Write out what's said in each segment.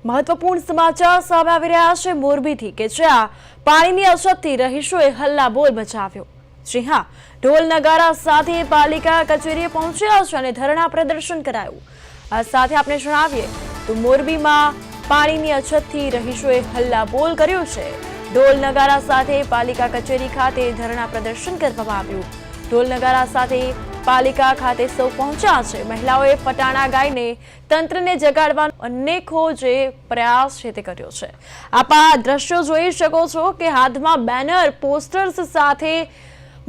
મહત્વપૂર્ણ સમાચાર સામે આવી રહ્યા છે મોરબીથી કે જ્યાં પાણીની અછતથી રહીશોએ હલ્લાબોલ મચાવ્યો। જી હા, ઢોલ નગારા સાથે પાલિકા કચેરીએ પહોંચ્યા છે અને ધરણા પ્રદર્શન કરાયું। આ સાથે આપણે જણાવીએ તો મોરબીમાં પાણીની અછતથી રહીશોએ હલ્લાબોલ કર્યો છે। ઢોલ નગારા સાથે પાલિકા કચેરી ખાતે ધરણા પ્રદર્શન કરવામાં આવ્યું। ઢોલ નગારા સાથે પાલિકા ખાતે સૌ પહોંચ્યા છે। મહિલાઓએ ફટાણા ગાઈને તંત્રને જગાડવાનો અનેકો જે પ્રયાસ છે તે કર્યો છે। આપ આ દ્રશ્યો જોઈ શકો છો કે હાથમાં બેનર પોસ્ટર્સ સાથે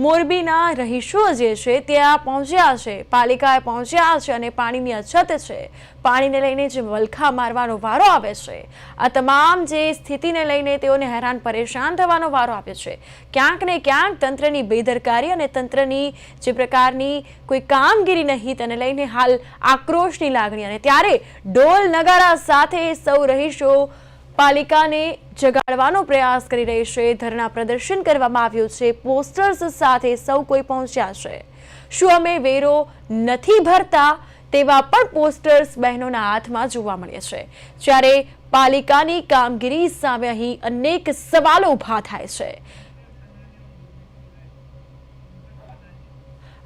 મોરબીના રહીશો જે છે ત્યાં પહોંચ્યા છે, પાલિકાએ પહોંચ્યા છે અને પાણીની અછત છે, પાણીને લઈને જે વલખા મારવાનો વારો આવે છે, આ તમામ જે સ્થિતિને લઈને તેઓને હેરાન પરેશાન થવાનો વારો આવે છે। ક્યાંક ને ક્યાંક તંત્રની બેદરકારી અને તંત્રની જે પ્રકારની કોઈ કામગીરી નહીં તેને લઈને હાલ આક્રોશની લાગણી, અને ત્યારે ઢોલ નગારા સાથે સૌ રહીશો પાલિકાને જગાડવાનો પ્રયાસ કરી રહી છે। ધરણા પ્રદર્શન કરવામાં આવ્યું છે, પોસ્ટર્સ સાથે સૌ કોઈ પહોંચ્યા છે। શું અમે વેરો નથી ભરતા તેવા પણ પોસ્ટર્સ બહેનોના હાથમાં જોવા મળે છે। જ્યારે પાલિકાની કામગીરી સામે અહીં અનેક સવાલો ઊભા થાય છે।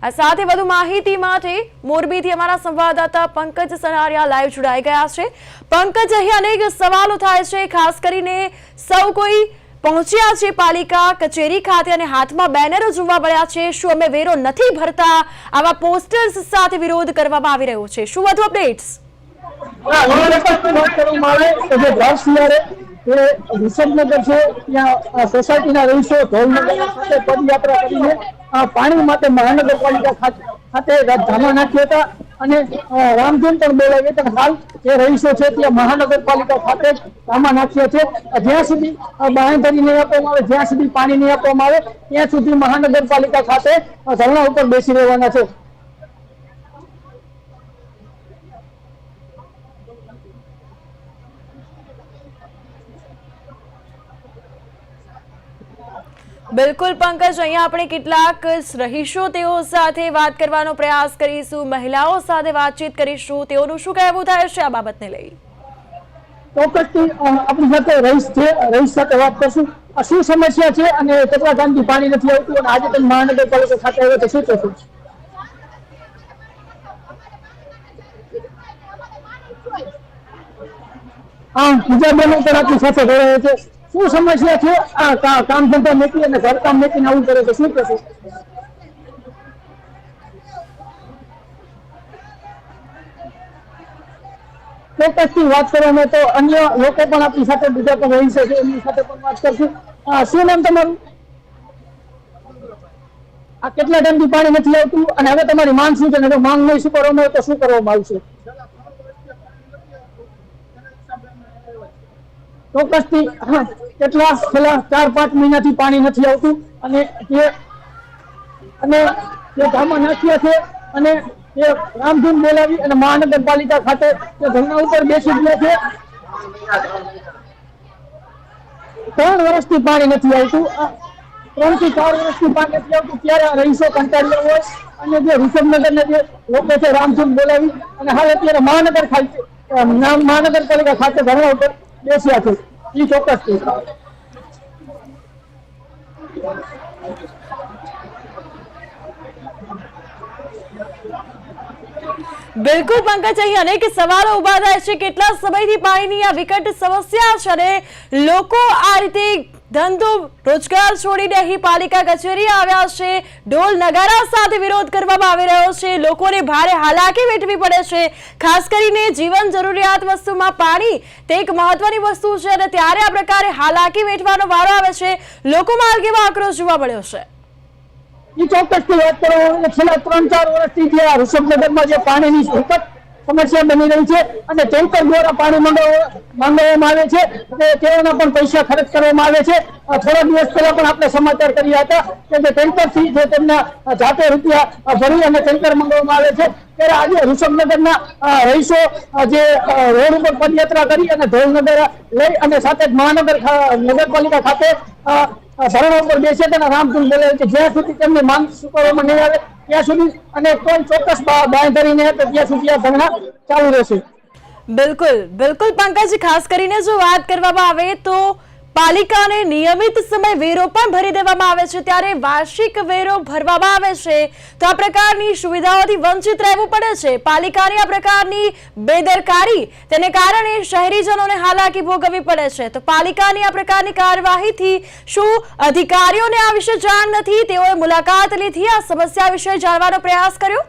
આ સાથે વધુ માહિતી માટે મોરબીથી અમારા સંવાદદાતા પંકજ સનારિયા લાઈવ જોડાઈ ગયા છે। પંકજ, અહીં અનેક સવાલો થાય છે, ખાસ કરીને સૌ કોઈ પહોંચ્યા છે પાલિકા કચેરી ખાતે અને હાથમાં બેનરો જોવા મળ્યા છે। શું અમે વેરો નથી ભરતા આવા પોસ્ટર્સ સાથે વિરોધ કરવામાં આવી રહ્યો છે? શું વધુ અપડેટ્સ? વિસનગર છે ત્યાં સોસાયટીના રહીશો ઢોલનગર સાથે પદયાત્રા કરીને પાણી માટે મહાનગરપાલિકા ખાતે ધામા નાખ્યા હતા અને રામધૂન પણ બોલાવી હતી। હાલ જે રહીશો છે ત્યાં મહાનગરપાલિકા ખાતે ધામા નાખ્યા છે। જ્યાં સુધી બાંહેધરી નહીં આપવામાં આવે, જ્યાં સુધી પાણી નહીં આપવામાં આવે ત્યાં સુધી મહાનગરપાલિકા ખાતે ધરણા ઉપર બેસી રહેવાના છે। બિલકુલ પંકજ, અહીંયા આપણે કેટલાક રહીશો તેઓ સાથે વાત કરવાનો પ્રયાસ કરીશું, મહિલાઓ સાથે વાતચીત કરીશું, તેઓનું શું કહેવું થાય છે આ બાબતને લઈ? ચોક્કસથી આપણી સાથે રહીશ સાથે વાત કરશું। શું સમસ્યા છે અને કેટલા ટાઈમથી પાણી નથી આવતું અને આજે તમે મહાનગરપાલિકા ખાતે આવ્યો તો શું કહેશો? બીજા બહેનો પણ આપણી સાથે જોડાયા છે। શું સમસ્યા છે? આ કામ ધંધા મૂકી અને ઘરકામ મૂકીને આવું કરે તો શું કહેશો? ચોક્કસથી વાત કરવામાં તો અન્ય લોકો પણ આપણી સાથે બીજા પણ રહી છે, એમની સાથે પણ વાત કરશું। શું નામ તમારું? આ કેટલા ટાઈમથી પાણી નથી આવતું અને હવે તમારી માંગ શું છે? જો માંગ નહીં શું કરવામાં આવે તો શું કરવામાં આવશે? ચોક્કસથી કેટલા છેલ્લા 4-5 મહિનાથી પાણી નથી આવતું અને જે ધામા નાખ્યા છે અને એ રામધૂન બોલાવી અને મહાનગરપાલિકા ખાતે ધરણા ઉપર બેસી ગયા છે। 3 વર્ષથી પાણી નથી આવતું, 3 થી 4 વર્ષથી પાણી નથી આવતું, ત્યારે રહીશો કંટાળ્યા હોય અને જે વિસનગરના જે લોકો છે રામધૂન બોલાવી અને હાલ અત્યારે મહાનગરપાલિકા ખાતે ધરણા ઉપર બેસ્યા છે। એ ચોક્કસ બિલકુલ પંકજ, અહીં અનેક સવાલો ઉભા થાય છે। કેટલા સમયથી પાણીની આ વિકટ સમસ્યા છે અને લોકો આ રીતે ધંધો રોજગાર છોડીને અહીં પાલિકા કચેરી આવ્યા છે, ઢોલ નગારા સાથે વિરોધ કરવામાં આવી રહ્યો છે, લોકોને ભારે હાલાકી વેઠવી પડે છે। ખાસ કરીને જીવન જરૂરિયાત વસ્તુમાં પાણી તે એક મહત્વની વસ્તુ છે અને ત્યારે આ પ્રકારે હાલાકી વેઠવાનો વારો આવે છે। લોકોમાં આ કેવો આક્રોશ જોવા મળ્યો છે? ચોક્કસથી વાત કરવામાં છેલ્લા 3-4 વર્ષથી જે ઋષભનગરમાં જે પાણીની વિકટ સમસ્યા બની રહી છે અને ટેન્કર દ્વારા પાણી માંગવામાં આવે છે, તેઓના પણ પૈસા ખર્ચ કરવામાં આવે છે। થોડા દિવસ પહેલા પણ આપણે સમાચાર કર્યા હતા કે જે ટેન્કરથી જે તેમના જાતે રૂપિયા ભરી અને ટેન્કર મંગાવવામાં આવે છે, ત્યારે આજે ઋષભનગરના રહીશો જે રોડ ઉપર પદયાત્રા કરી અને ઢોલ નગારા લઈ અને સાથે જ નગરપાલિકા ખાતે ધરણા ઉપર બેસે છે અને રામધૂન બોલે છે। જ્યાં સુધી તેમની માંગ સ્વીકારવામાં નહીં આવે ત્યાં સુધી અને કોઈ ચોક્કસ બાંહેધરી નહીં આપે ત્યાં સુધી આ ધરણા ચાલુ રહેશે। બિલકુલ બિલકુલ પંકજ, ખાસ કરીને જો વાત કરવામાં આવે તો પાલિકાને નિયમિત સમય વેરો પણ ભરી દેવામાં આવે છે, ત્યારે વાર્ષિક વેરો ભરવામાં આવે છે તો આ પ્રકારની સુવિધાઓથી વંચિત રહેવું પડે છે. પાલિકાની આ પ્રકારની બેદરકારી તેને કારણે શહેરીજનોને હાલાકી ભોગવવી પડે છે. તો પાલિકાની આ પ્રકારની કાર્યવાહીથી શું અધિકારીઓને આ વિશે જાણ નથી? તેઓએ મુલાકાત લીધી, આ સમસ્યા વિશે જાણવાનો પ્રયાસ કર્યો?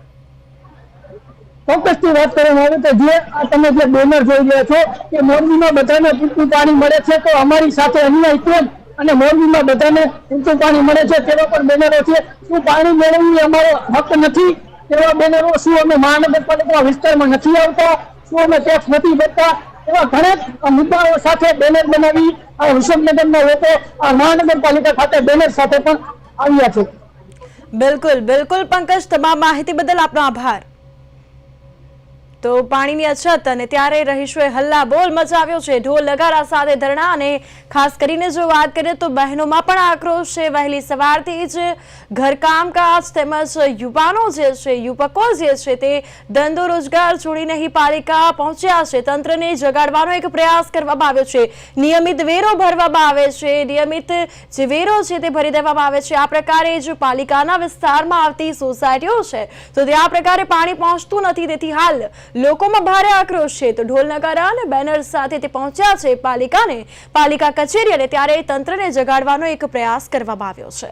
ચોક્કસથી વાત કરવામાં આવે તો જે આ તમે જે બેનર જોઈ રહ્યા છો કે મોરબીમાં બધાને પૂરતું પાણી મળે છે, તો અમારી સાથે અન્યાય કેમ અને મોરબીમાં બધાને પૂરતું પાણી મળે છે તેવા પણ બેનરો છે. શું પાણી મેળવવું એ અમારો હક નથી તેવા બેનરો? શું અમે મહાનગરપાલિકા વિસ્તારમાં નથી આવતા? શું અમે ટેક્સ નથી ભરતા? એવા ઘણા મુદ્દાઓ સાથે બેનર બનાવી આ ઋષભનગરના લોકો આ મહાનગરપાલિકા ખાતે બેનર સાથે પણ આવ્યા છે. બિલકુલ બિલકુલ પંકજ, તમામ માહિતી બદલ આપનો આભાર. તો પાણીની અછત અને ત્યારે રહીશોએ હલ્લાબોલ મચાવ્યો છે, ઢોલ નગારા સાથે ધરણા, અને ખાસ કરીને જો વાત કરીએ તો બહેનોમાં પણ આક્રોશ છે. વહેલી સવારથી જ ઘરકામકાજ તેમજ યુવાનો જે છે, યુવકો જે છે તે ધંધો રોજગાર છોડીને અહીં પાલિકા પહોંચ્યા છે. તંત્રને જગાડવાનો એક પ્રયાસ કરવામાં આવ્યો છે, નિયમિત વેરો ભરવામાં આવે છે, નિયમિત જે વેરો છે તે ભરી દેવામાં આવે છે. આ પ્રકારે જ પાલિકાના વિસ્તારમાં આવતી સોસાયટીઓ છે તો તે આ પ્રકારે પાણી પહોંચતું નથી, તેથી હાલ લોકોમાં ભારે આક્રોશ છે. તો ઢોલ નગારા અને બેનર સાથે તે પહોંચ્યા છે પાલિકા કચેરી, અને ત્યારે તંત્રને જગાડવાનો એક પ્રયાસ કરવામાં આવ્યો છે.